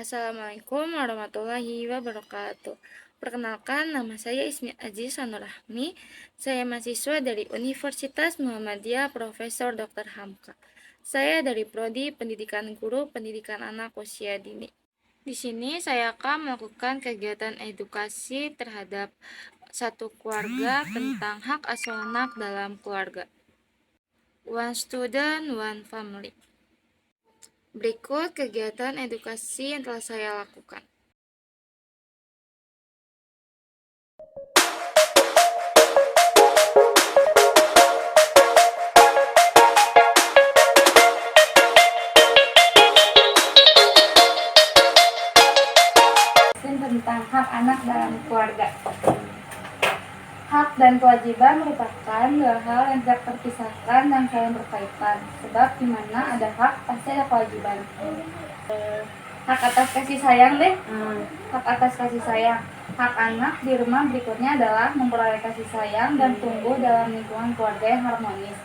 Assalamualaikum warahmatullahi wabarakatuh. Perkenalkan, nama saya Ismi Aziz Sanurrahmi. Saya mahasiswa dari Universitas Muhammadiyah Profesor Dr. Hamka. Saya dari Prodi Pendidikan Guru Pendidikan Anak Usia Dini. Di sini saya akan melakukan kegiatan edukasi terhadap satu keluarga tentang hak asuh anak dalam keluarga. One student, one family. Berikut kegiatan edukasi yang telah saya lakukan. Tentang hak anak dalam keluarga. Hak dan kewajiban merupakan dua hal yang tidak terpisahkan dan saling berkaitan. Sebab di mana ada hak, pasti ada kewajiban. Hak atas kasih sayang deh. Hak atas kasih sayang. Hak anak di rumah berikutnya adalah memperoleh kasih sayang dan tumbuh dalam lingkungan keluarga yang harmonis.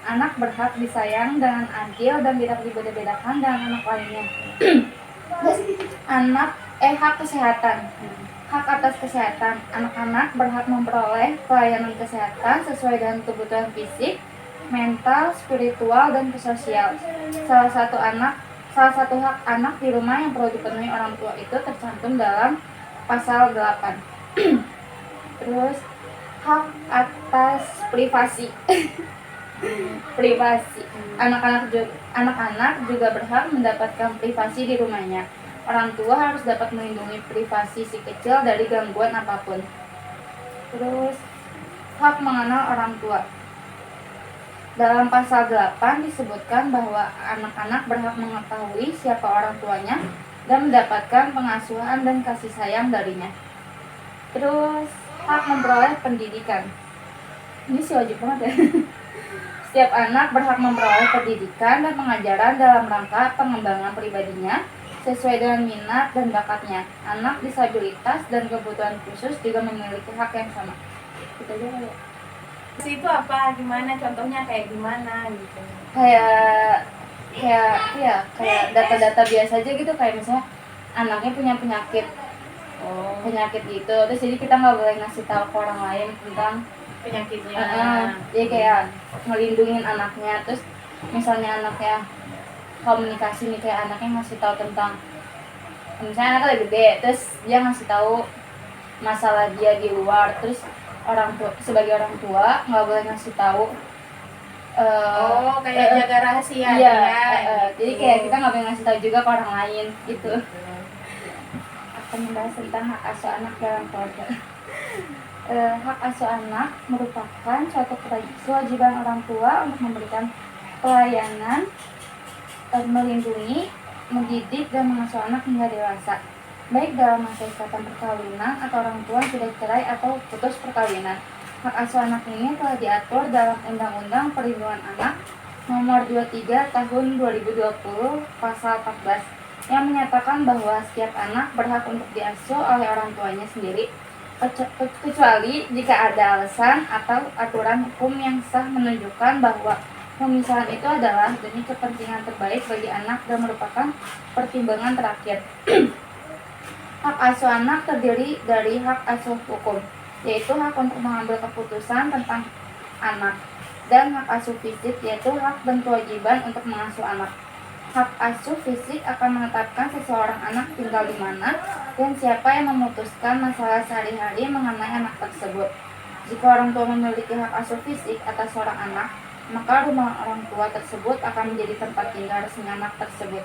Anak berhak disayang dengan adil dan tidak dibeda-bedakan dengan anak lainnya. Hak kesehatan. Hak atas kesehatan. Anak-anak berhak memperoleh pelayanan kesehatan sesuai dengan kebutuhan fisik, mental, spiritual, dan sosial. Salah satu hak anak di rumah yang perlu dipenuhi orang tua itu tercantum dalam pasal 8. Terus hak atas privasi. Privasi. Anak-anak juga berhak mendapatkan privasi di rumahnya. Orang tua harus dapat melindungi privasi si kecil dari gangguan apapun. Terus hak mengenal orang tua. Dalam pasal 8 disebutkan bahwa anak-anak berhak mengetahui siapa orang tuanya dan mendapatkan pengasuhan dan kasih sayang darinya. Terus hak memperoleh pendidikan. Ini sih wajib banget ya. Setiap anak berhak memperoleh pendidikan dan pengajaran dalam rangka pengembangan pribadinya sesuai dengan minat dan bakatnya. Anak disabilitas dan kebutuhan khusus juga memiliki hak yang sama. Gitu aja kali ya. Itu apa? Gimana? Contohnya kayak gimana gitu? Kayak data-data biasa aja gitu, kayak misalnya anaknya punya penyakit gitu, terus jadi kita nggak boleh ngasih tahu ke orang lain tentang Penyakitnya. Jadi kayak ngelindungin anaknya. Terus misalnya anaknya komunikasi nih, kayak anaknya ngasih tahu tentang misalnya anaknya lagi gede, terus dia ngasih tahu masalah dia di luar, terus sebagai orang tua nggak boleh ngasih tahu kayak jaga rahasia iya, gitu. jadi kayak kita nggak boleh ngasih tahu juga ke orang lain gitu. Akan membahas tentang hak asuh anak dalam keluarga. Hak asuh anak merupakan suatu kewajiban orang tua untuk memberikan pelayanan, melindungi, mendidik, dan mengasuh anak hingga dewasa, baik dalam masa ikatan perkawinan atau orang tua sudah cerai atau putus perkawinan. Hak asuh anak ini telah diatur dalam Undang-Undang Perlindungan Anak Nomor 23 Tahun 2020 Pasal 14 yang menyatakan bahwa setiap anak berhak untuk diasuh oleh orang tuanya sendiri, kecuali jika ada alasan atau aturan hukum yang sah menunjukkan bahwa pemisahan itu adalah demi kepentingan terbaik bagi anak dan merupakan pertimbangan terakhir. Hak asuh anak terdiri dari hak asuh hukum, yaitu hak untuk mengambil keputusan tentang anak, dan hak asuh fisik, yaitu hak dan kewajiban untuk mengasuh anak. Hak asuh fisik akan menetapkan seseorang anak tinggal di mana dan siapa yang memutuskan masalah sehari-hari mengenai anak tersebut. Jika orang tua memiliki hak asuh fisik atas seorang anak, maka rumah orang tua tersebut akan menjadi tempat tinggal resmi anak tersebut.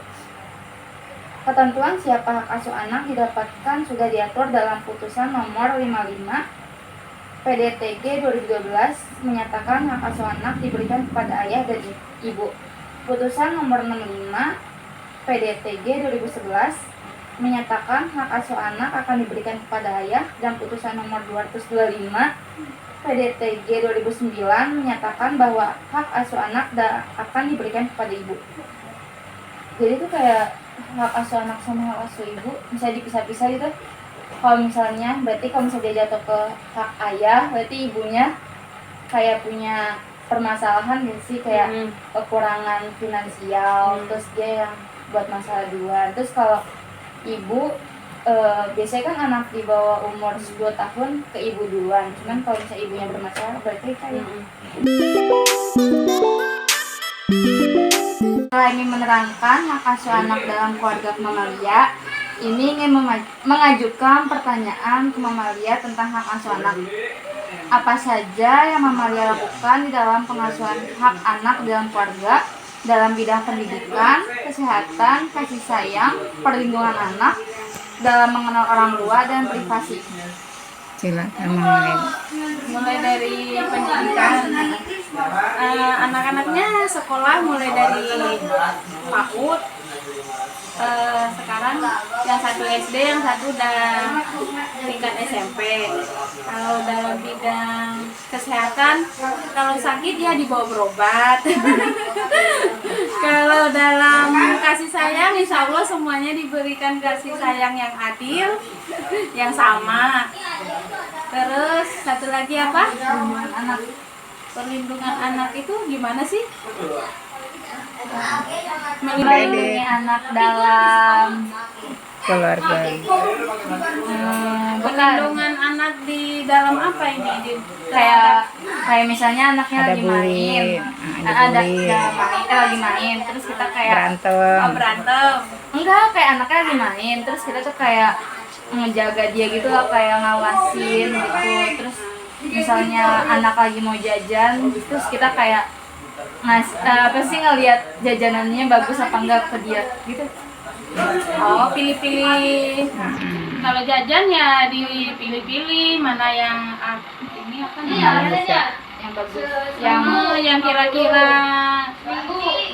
Ketentuan siapa hak asuh anak didapatkan sudah diatur dalam Putusan Nomor 55 PDTG 2012 menyatakan hak asuh anak diberikan kepada ayah dan ibu. Putusan Nomor 65 PDTG 2011 menyatakan hak asuh anak akan diberikan kepada ayah, dan Putusan Nomor 225 PDTG 2009 menyatakan bahwa hak asuh anak akan diberikan kepada ibu. Jadi itu kayak hak asuh anak sama hak asuh ibu bisa dipisah-pisah gitu. Kalau misalnya dia jatuh ke hak ayah, berarti ibunya kayak punya permasalahan gitu sih, kayak kekurangan finansial, terus dia yang buat masalah duluan. Terus kalau ibu biasanya kan anak di bawah umur 2 tahun ke ibu duluan. Cuman kalau misalnya ibunya bermasalah berarti kayak setelah ini menerangkan hak asuh anak dalam keluarga Mamalia, ini ingin mengajukan pertanyaan ke Mamalia tentang hak asuh anak. Apa saja yang Mamalia lakukan di dalam pengasuhan hak anak dalam keluarga dalam bidang pendidikan, kesehatan, kasih sayang, perlindungan anak, dalam mengenal orang tua dan privasi. Silakan mulai. Mulai dari pendidikan, anak-anaknya sekolah mulai dari PAUD. Sekarang yang satu SD, yang satu udah tingkat SMP. Kalau dalam bidang kesehatan, kalau sakit ya dibawa berobat. Kalau dalam kasih sayang, insya Allah semuanya diberikan kasih sayang yang adil, yang sama. Terus satu lagi apa? Perlindungan anak. Perlindungan anak itu gimana sih? Melindungi anak dalam Keluarga. Perlindungan anak di dalam apa ini? kayak misalnya anaknya Ada lagi main, bully, ada bully. lagi main, terus kita kayak Berantem. Berantem. enggak, kayak anaknya lagi main, terus kita tuh kayak ngejaga dia gitu loh, kayak ngawasin gitu. Terus misalnya anak lagi mau jajan, terus kita kayak ngelihat jajanannya bagus apa enggak ke dia gitu. Oh, pilih-pilih. Kalau jajan ya dipilih-pilih mana yang ini apa namanya? Yang bagus, Yang kira-kira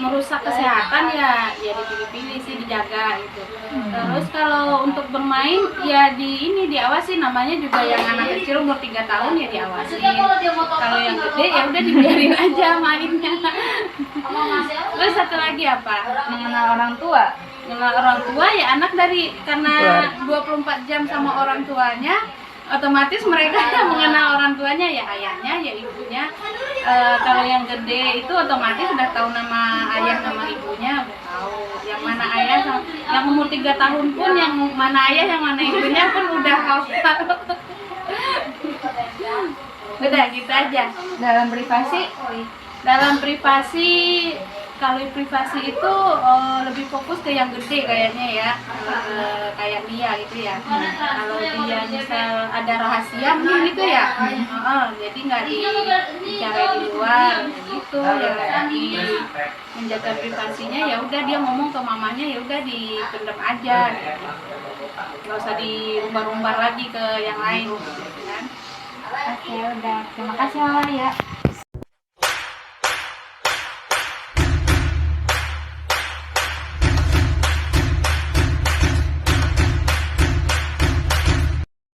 merusak kesehatan ya dipilih-pilih sih, dijaga gitu. Terus kalau untuk bermain ya diawasi, namanya juga yang anak kecil umur 3 tahun ya diawasi. Kalau yang gede ya udah dibiarin aja mainnya. Terus satu lagi apa? mengenal orang tua. Mengenal orang tua ya anak karena 24 jam sama orang tuanya, otomatis mereka mengenal orang tuanya, ya ayahnya ya ibunya. Kalau yang gede itu otomatis udah tahu nama ayah nama ibunya, udah tahu yang mana ayah yang umur 3 tahun pun yang mana ayah yang mana ibunya pun udah hafal. Udah gitu aja. Dalam privasi, kalau privasi itu lebih fokus ke yang gede kayaknya ya, kayak dia gitu ya. Kalau dia misal ada rahasia mungkin gitu ya, jadi nggak dicari di luar gitu. Yang tadi menjaga privasinya ya udah dia ngomong ke mamanya ya udah dipendam aja, gitu. Nggak usah diumbar-umbar lagi ke yang lain, gitu kan. Oke, udah. Terima kasih Mama ya.